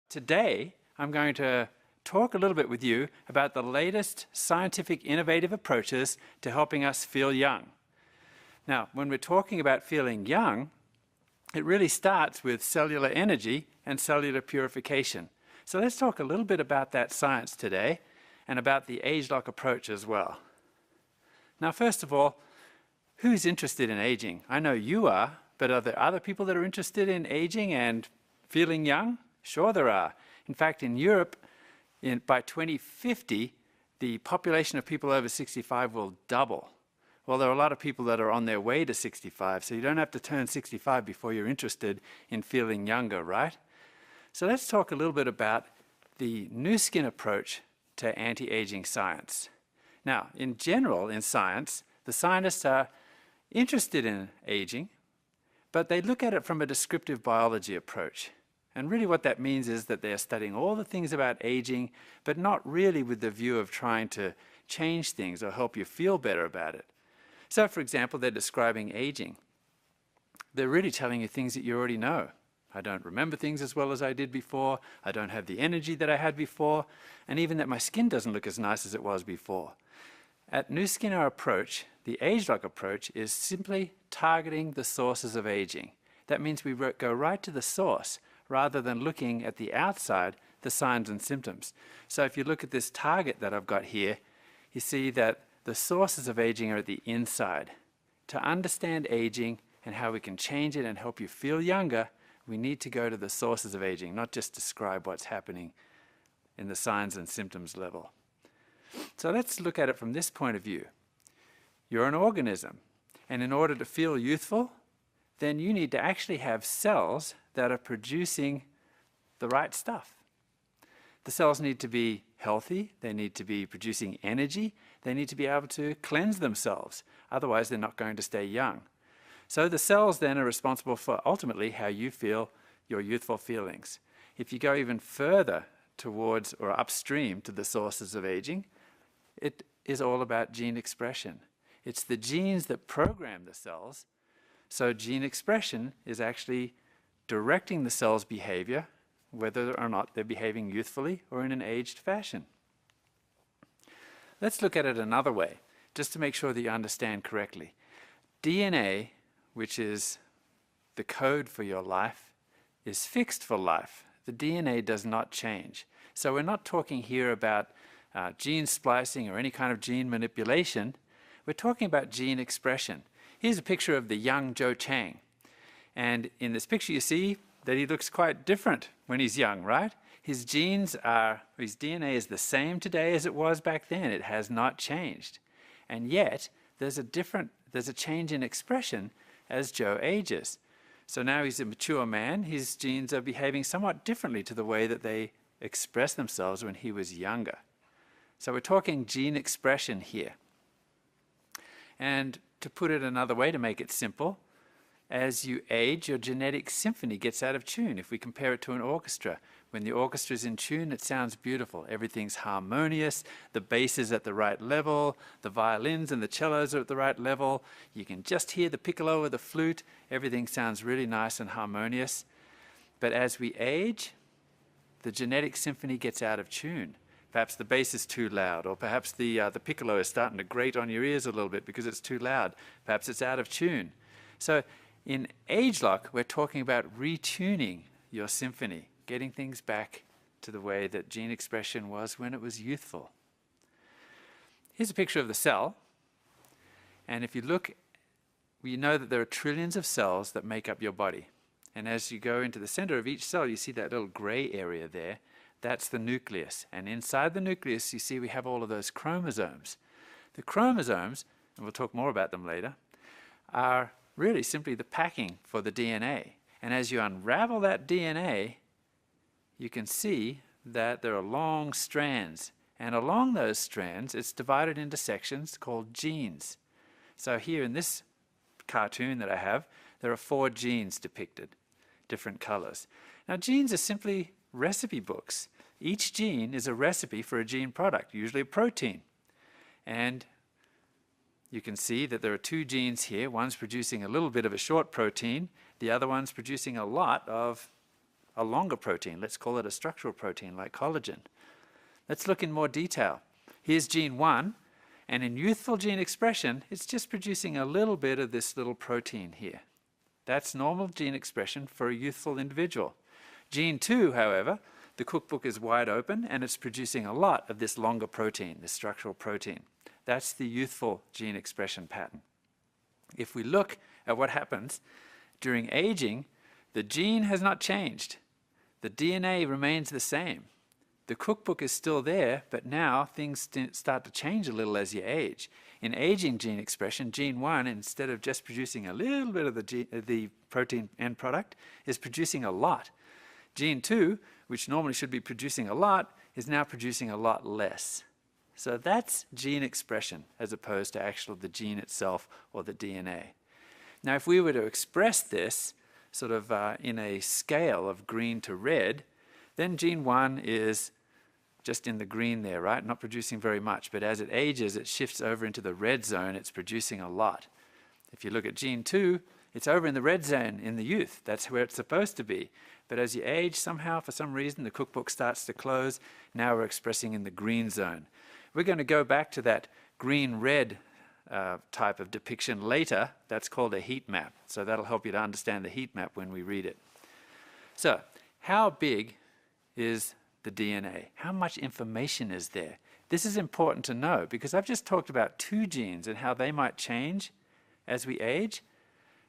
Today, I'm going to talk a little bit with you about the latest scientific innovative approaches to helping us feel young. Now, when we're talking about feeling young, it really starts with cellular energy and cellular purification. So let's talk a little bit about that science today and about the ageLOC approach as well. Now, first of all, who's interested in aging? I know you are, but are there other people that are interested in aging and feeling young? Sure there are. In fact, in Europe, by 2050, the population of people over 65 will double. Well, there are a lot of people that are on their way to 65, so you don't have to turn 65 before you're interested in feeling younger, right? So let's talk a little bit about the Nu Skin approach to anti-aging science. Now, in general, in science, the scientists are interested in aging, but they look at it from a descriptive biology approach. And really what that means is that they're studying all the things about aging, but not really with the view of trying to change things or help you feel better about it. So, for example, they're describing aging. They're really telling you things that you already know. I don't remember things as well as I did before. I don't have the energy that I had before. And even that my skin doesn't look as nice as it was before. At Nu Skin, our approach, the ageLOC approach, is simply targeting the sources of aging. That means we go right to the source, rather than looking at the outside, the signs and symptoms. So if you look at this target that I've got here, you see that the sources of aging are at the inside. To understand aging and how we can change it and help you feel younger, we need to go to the sources of aging, not just describe what's happening in the signs and symptoms level. So let's look at it from this point of view. You're an organism, and in order to feel youthful, then you need to actually have cells that are producing the right stuff. The cells need to be healthy, they need to be producing energy, they need to be able to cleanse themselves, otherwise they're not going to stay young. So the cells then are responsible for ultimately how you feel your youthful feelings. If you go even further towards or upstream to the sources of aging, it is all about gene expression. It's the genes that program the cells. So gene expression is actually directing the cell's behavior, whether or not they're behaving youthfully or in an aged fashion. Let's look at it another way, just to make sure that you understand correctly. DNA, which is the code for your life, is fixed for life. The DNA does not change. So we're not talking here about gene splicing or any kind of gene manipulation. We're talking about gene expression. Here's a picture of the young Joe Chang. And in this picture you see that he looks quite different when he's young, right? His DNA is the same today as it was back then. It has not changed. And yet, there's a change in expression as Joe ages. So now he's a mature man. His genes are behaving somewhat differently to the way that they expressed themselves when he was younger. So we're talking gene expression here. And to put it another way, to make it simple, as you age, your genetic symphony gets out of tune. If we compare it to an orchestra, when the orchestra is in tune, it sounds beautiful. Everything's harmonious, the bass is at the right level, the violins and the cellos are at the right level. You can just hear the piccolo or the flute. Everything sounds really nice and harmonious. But as we age, the genetic symphony gets out of tune. Perhaps the bass is too loud, or perhaps the piccolo is starting to grate on your ears a little bit because it's too loud. Perhaps it's out of tune. So in ageLOC, we're talking about retuning your symphony, getting things back to the way that gene expression was when it was youthful. Here's a picture of the cell. And if you look, you know that there are trillions of cells that make up your body. And as you go into the center of each cell, you see that little gray area there. That's the nucleus. And inside the nucleus, you see we have all of those chromosomes. The chromosomes, and we'll talk more about them later, are really simply the packing for the DNA. And as you unravel that DNA, you can see that there are long strands. And along those strands, it's divided into sections called genes. So here in this cartoon that I have, there are 4 genes depicted, different colors. Now, genes are simply recipe books. Each gene is a recipe for a gene product, usually a protein. And you can see that there are 2 genes here. One's producing a little bit of a short protein. The other one's producing a lot of a longer protein. Let's call it a structural protein like collagen. Let's look in more detail. Here's gene 1, and in youthful gene expression, it's just producing a little bit of this little protein here. That's normal gene expression for a youthful individual. Gene 2, however, the cookbook is wide open and it's producing a lot of this longer protein, this structural protein. That's the youthful gene expression pattern. If we look at what happens during aging, the gene has not changed. The DNA remains the same. The cookbook is still there, but now things start to change a little as you age. In aging gene expression, gene 1, instead of just producing a little bit of the protein end product, is producing a lot. Gene 2, which normally should be producing a lot, is now producing a lot less. So that's gene expression as opposed to actually the gene itself or the DNA. Now, if we were to express this sort of in a scale of green to red, then gene 1 is just in the green there, right? Not producing very much, but as it ages, it shifts over into the red zone. It's producing a lot. If you look at gene 2, it's over in the red zone in the youth. That's where it's supposed to be. But as you age, somehow, for some reason, the cookbook starts to close. Now we're expressing in the green zone. We're going to go back to that green-red type of depiction later. That's called a heat map. So that'll help you to understand the heat map when we read it. So how big is the DNA? How much information is there? This is important to know because I've just talked about 2 genes and how they might change as we age,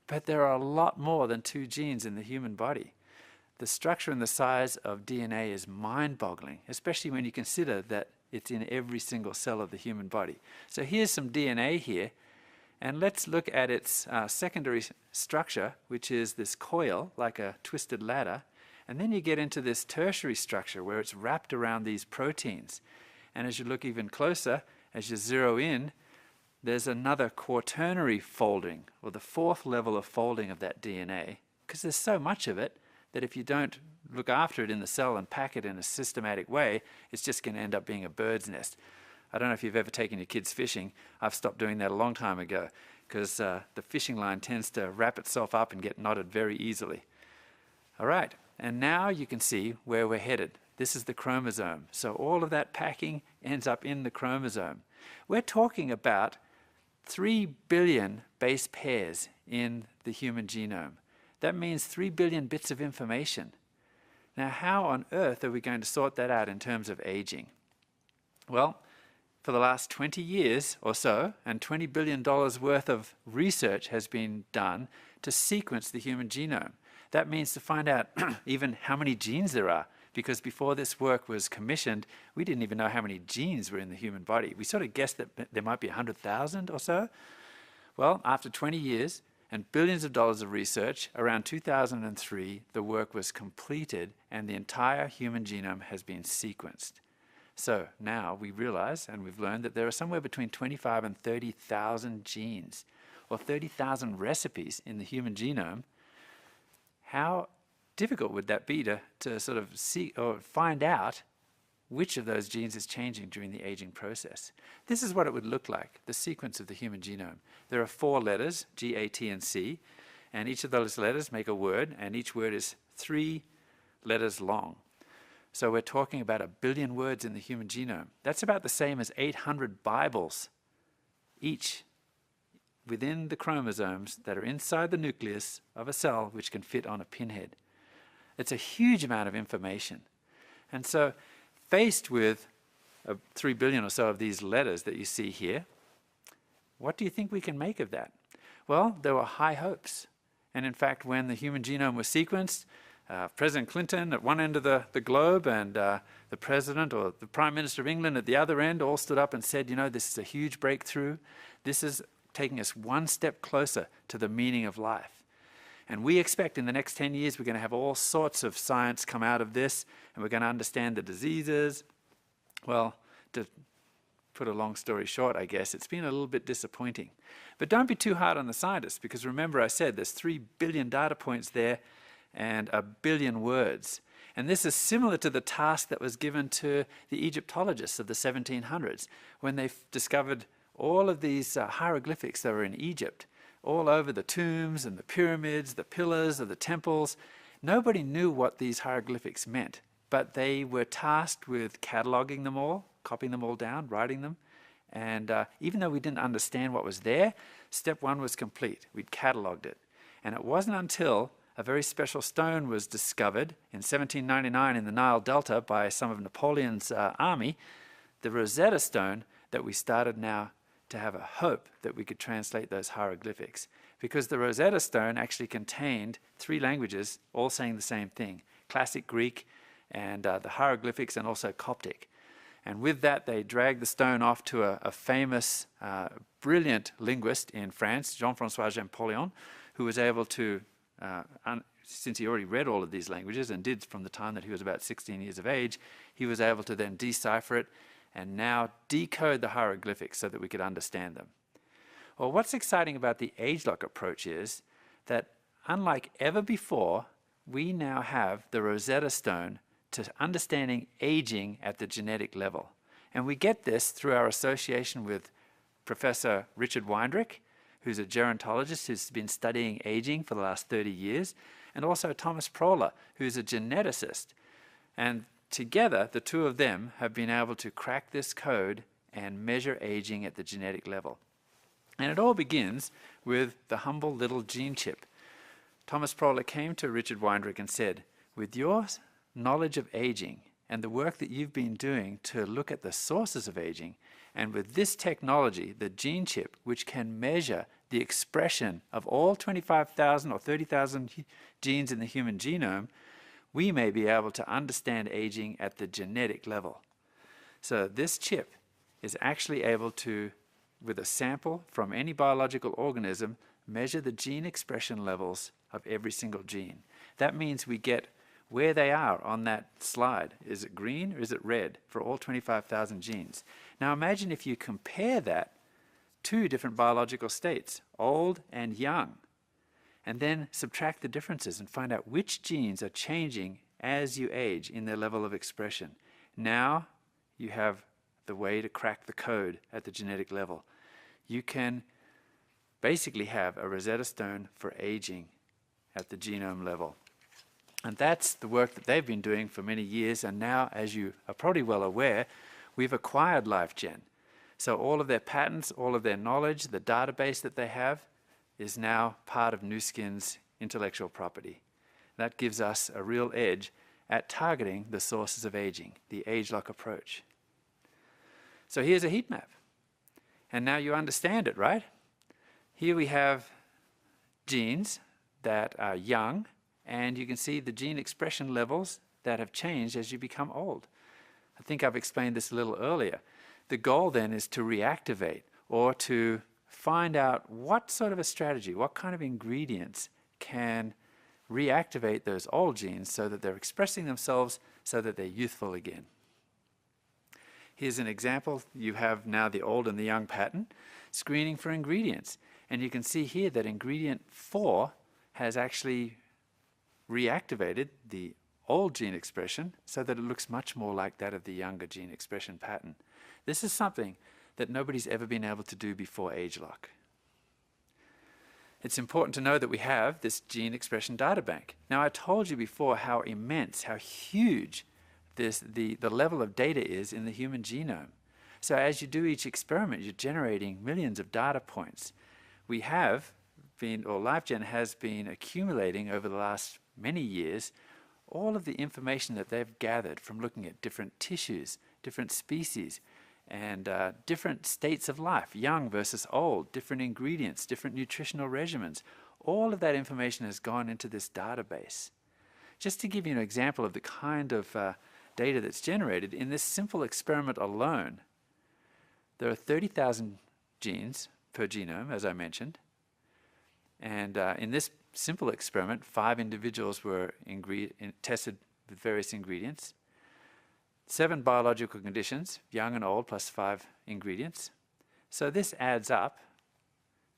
but there are a lot more than 2 genes in the human body. The structure and the size of DNA is mind-boggling, especially when you consider that it's in every single cell of the human body. So here's some DNA here, and let's look at its secondary structure, which is this coil, like a twisted ladder, and then you get into this tertiary structure where it's wrapped around these proteins. And as you look even closer, as you zero in, there's another quaternary folding, or the 4th level of folding of that DNA, because there's so much of it that if you don't look after it in the cell and pack it in a systematic way, it's just going to end up being a bird's nest. I don't know if you've ever taken your kids fishing. I've stopped doing that a long time ago because the fishing line tends to wrap itself up and get knotted very easily. All right, and now you can see where we're headed. This is the chromosome. So all of that packing ends up in the chromosome. We're talking about 3 billion base pairs in the human genome. That means 3 billion bits of information. Now, how on earth are we going to sort that out in terms of aging? Well, for the last 20 years or so, and $20 billion worth of research has been done to sequence the human genome. That means to find out even how many genes there are, because before this work was commissioned, we didn't even know how many genes were in the human body. We sort of guessed that there might be 100,000 or so. Well, after 20 years and billions of dollars of research, around 2003, the work was completed and the entire human genome has been sequenced. So now we realize, and we've learned, that there are somewhere between 25 and 30,000 genes, or 30,000 recipes in the human genome. How difficult would that be to sort of see or find out which of those genes is changing during the aging process? This is what it would look like, the sequence of the human genome. There are 4 letters, G, A, T, and C, and each of those letters make a word, and each word is 3 letters long. So we're talking about 1 billion words in the human genome. That's about the same as 800 Bibles, each within the chromosomes that are inside the nucleus of a cell which can fit on a pinhead. It's a huge amount of information. And so faced with 3 billion or so of these letters that you see here, what do you think we can make of that? Well, there were high hopes. And in fact, when the human genome was sequenced, President Clinton at one end of the globe and the President or the Prime Minister of England at the other end all stood up and said, you know, this is a huge breakthrough. This is taking us one step closer to the meaning of life. And we expect in the next 10 years we're going to have all sorts of science come out of this, and we're going to understand the diseases. Well, to put a long story short, I guess, it's been a little bit disappointing. But don't be too hard on the scientists, because remember I said there's 3 billion data points there and 1 billion words. And this is similar to the task that was given to the Egyptologists of the 1700s when they discovered all of these hieroglyphics that were in Egypt, all over the tombs and the pyramids, the pillars of the temples. Nobody knew what these hieroglyphics meant, but they were tasked with cataloging them all, copying them all down, writing them. And even though we didn't understand what was there, step one was complete. We'd cataloged it. And it wasn't until a very special stone was discovered in 1799 in the Nile Delta by some of Napoleon's army, the Rosetta Stone, that we started now to have a hope that we could translate those hieroglyphics. Because the Rosetta Stone actually contained 3 languages, all saying the same thing: Classic Greek and the hieroglyphics, and also Coptic. And with that, they dragged the stone off to a famous, brilliant linguist in France, Jean-François Champollion, who was able to, since he already read all of these languages and did from the time that he was about 16 years of age, he was able to then decipher it and now decode the hieroglyphics so that we could understand them. Well, what's exciting about the ageLOC approach is that, unlike ever before, we now have the Rosetta Stone to understanding aging at the genetic level. And we get this through our association with Professor Richard Weindrich, who's a gerontologist who's been studying aging for the last 30 years, and also Thomas Proler, who's a geneticist. And together, the two of them have been able to crack this code and measure aging at the genetic level. And it all begins with the humble little gene chip. Thomas Proler came to Richard Weindrich and said, with your knowledge of aging and the work that you've been doing to look at the sources of aging, and with this technology, the gene chip, which can measure the expression of all 25,000 or 30,000 genes in the human genome, we may be able to understand aging at the genetic level. So this chip is actually able to, with a sample from any biological organism, measure the gene expression levels of every single gene. That means we get where they are on that slide. Is it green or is it red for all 25,000 genes? Now imagine if you compare that to different biological states, old and young, and then subtract the differences and find out which genes are changing as you age in their level of expression. Now you have the way to crack the code at the genetic level. You can basically have a Rosetta Stone for aging at the genome level. And that's the work that they've been doing for many years, and now, as you are probably well aware, we've acquired LifeGen. So all of their patents, all of their knowledge, the database that they have, is now part of Nu Skin's intellectual property. That gives us a real edge at targeting the sources of aging, the ageLOC approach. So here's a heat map. And now you understand it, right? Here we have genes that are young, and you can see the gene expression levels that have changed as you become old. I think I've explained this a little earlier. The goal then is to reactivate, or to find out what sort of a strategy, what kind of ingredients can reactivate those old genes so that they're expressing themselves so that they're youthful again. Here's an example. You have now the old and the young pattern, screening for ingredients. And you can see here that ingredient 4 has actually reactivated the old gene expression so that it looks much more like that of the younger gene expression pattern. This is something that nobody's ever been able to do before ageLOC. It's important to know that we have this gene expression data bank. Now, I told you before how immense, how huge the level of data is in the human genome. So as you do each experiment, you're generating millions of data points. We have been, or LifeGen has been accumulating over the last many years, all of the information that they've gathered from looking at different tissues, different species, and different states of life, young versus old, different ingredients, different nutritional regimens. All of that information has gone into this database. Just to give you an example of the kind of data that's generated, in this simple experiment alone, there are 30,000 genes per genome, as I mentioned. And in this simple experiment, 5 individuals were tested with various ingredients. 7 biological conditions, young and old, plus 5 ingredients. So this adds up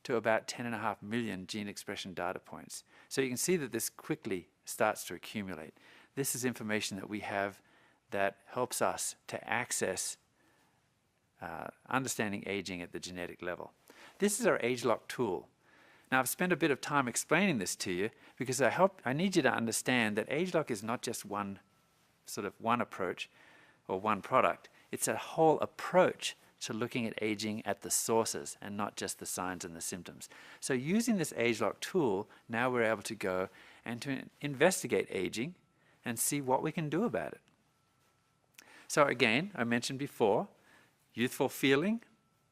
to about 10.5 million gene expression data points. So you can see that this quickly starts to accumulate. This is information that we have that helps us to access understanding aging at the genetic level. This is our ageLOC tool. Now, I've spent a bit of time explaining this to you because I need you to understand that ageLOC is not just one approach or one product. It's a whole approach to looking at aging at the sources and not just the signs and the symptoms. So using this ageLOC tool, now we're able to go and to investigate aging and see what we can do about it. So again, I mentioned before, youthful feeling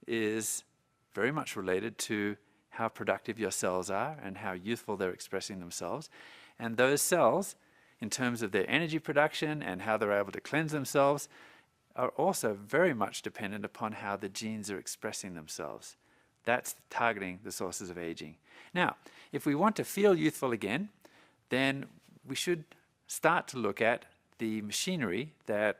is very much related to how productive your cells are and how youthful they're expressing themselves. And those cells, in terms of their energy production and how they're able to cleanse themselves, are also very much dependent upon how the genes are expressing themselves. That's targeting the sources of aging. Now, if we want to feel youthful again, then we should start to look at the machinery that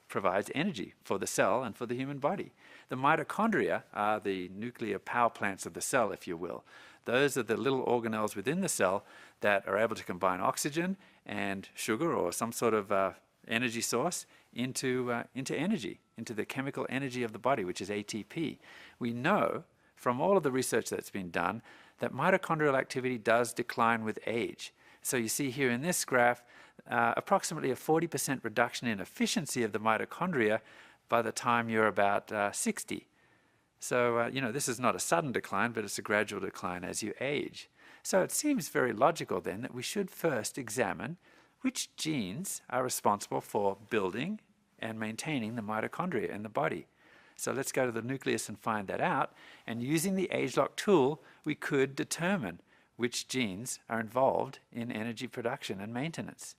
provides energy for the cell and for the human body. The mitochondria are the nuclear power plants of the cell, if you will. Those are the little organelles within the cell that are able to combine oxygen and sugar or some sort of energy source into energy, into the chemical energy of the body, which is ATP. We know from all of the research that's been done that mitochondrial activity does decline with age. So you see here in this graph, approximately a 40% reduction in efficiency of the mitochondria by the time you're about 60. So, this is not a sudden decline, but it's a gradual decline as you age. So it seems very logical then that we should first examine which genes are responsible for building and maintaining the mitochondria in the body. So let's go to the nucleus and find that out. And using the ageLOC tool, we could determine which genes are involved in energy production and maintenance.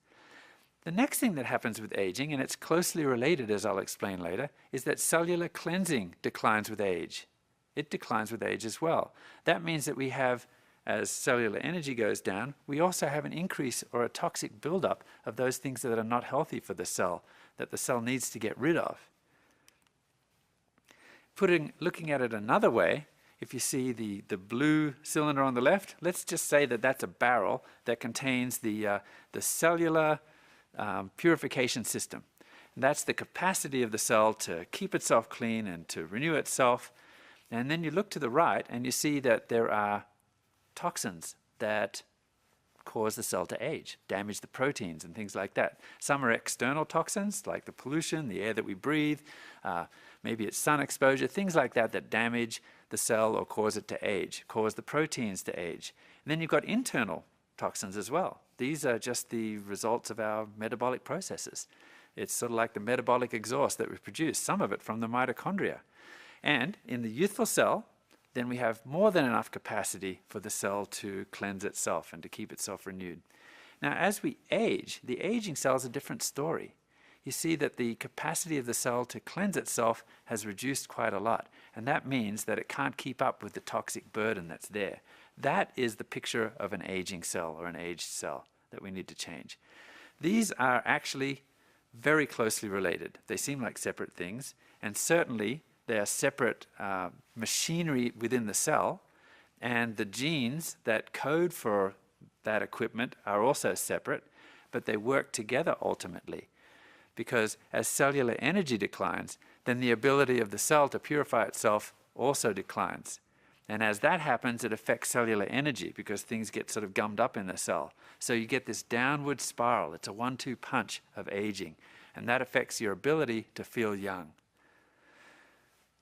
The next thing that happens with aging, and it's closely related as I'll explain later, is that cellular cleansing declines with age. It declines with age as well. That means that we have, as cellular energy goes down, we also have an increase or a toxic buildup of those things that are not healthy for the cell, that the cell needs to get rid of. Looking at it another way, if you see the blue cylinder on the left, let's just say that that's a barrel that contains the cellular purification system. And that's the capacity of the cell to keep itself clean and to renew itself. And then you look to the right and you see that there are toxins that cause the cell to age, damage the proteins and things like that. Some are external toxins like the pollution, the air that we breathe, maybe it's sun exposure, things like that that damage the cell or cause it to age, cause the proteins to age. And then you've got internal toxins as well. These are just the results of our metabolic processes. It's sort of like the metabolic exhaust that we produce, some of it from the mitochondria. And in the youthful cell, then we have more than enough capacity for the cell to cleanse itself and to keep itself renewed. Now, as we age, the aging cell is a different story. You see that the capacity of the cell to cleanse itself has reduced quite a lot, and that means that it can't keep up with the toxic burden that's there. That is the picture of an aging cell or an aged cell that we need to change. These are actually very closely related. They seem like separate things, and certainly they are separate machinery within the cell, and the genes that code for that equipment are also separate, but they work together ultimately. Because as cellular energy declines, then the ability of the cell to purify itself also declines. And as that happens, it affects cellular energy because things get sort of gummed up in the cell. So you get this downward spiral. It's a 1-2 punch of aging. And that affects your ability to feel young.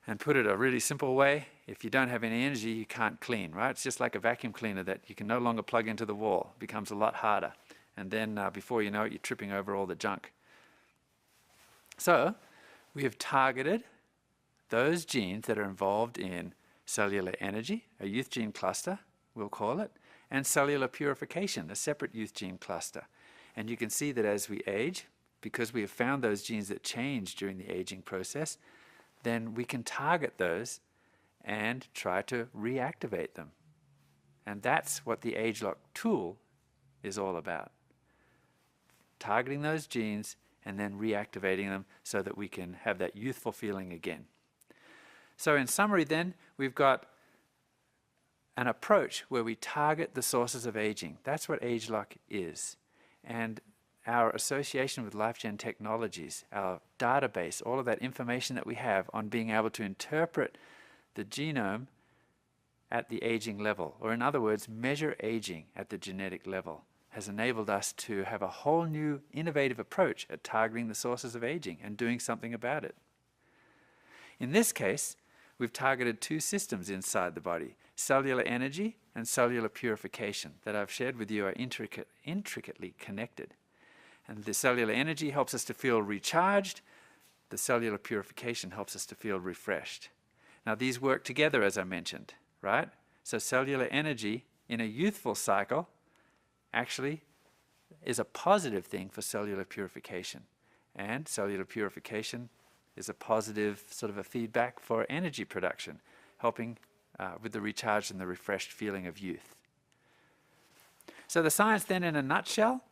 And put it a really simple way, if you don't have any energy, you can't clean, right? It's just like a vacuum cleaner that you can no longer plug into the wall. It becomes a lot harder. And then before you know it, you're tripping over all the junk. So we have targeted those genes that are involved in cellular energy, a youth gene cluster, we'll call it, and cellular purification, a separate youth gene cluster. And you can see that as we age, because we have found those genes that change during the aging process, then we can target those and try to reactivate them. And that's what the ageLOC tool is all about. Targeting those genes and then reactivating them so that we can have that youthful feeling again. So in summary then, we've got an approach where we target the sources of aging. That's what ageLOC is. And our association with LifeGen Technologies, our database, all of that information that we have on being able to interpret the genome at the aging level, or in other words, measure aging at the genetic level, has enabled us to have a whole new innovative approach at targeting the sources of aging and doing something about it. In this case, we've targeted two systems inside the body, cellular energy and cellular purification, that I've shared with you are intricately connected. And the cellular energy helps us to feel recharged. The cellular purification helps us to feel refreshed. Now, these work together, as I mentioned, right? So cellular energy in a youthful cycle actually is a positive thing for cellular purification. And cellular purification is a positive sort of a feedback for energy production, helping with the recharged and the refreshed feeling of youth. So the science then in a nutshell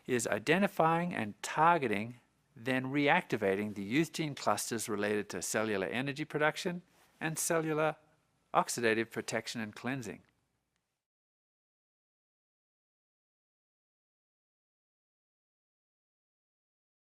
is identifying and targeting, then reactivating the youth gene clusters related to cellular energy production and cellular oxidative protection and cleansing.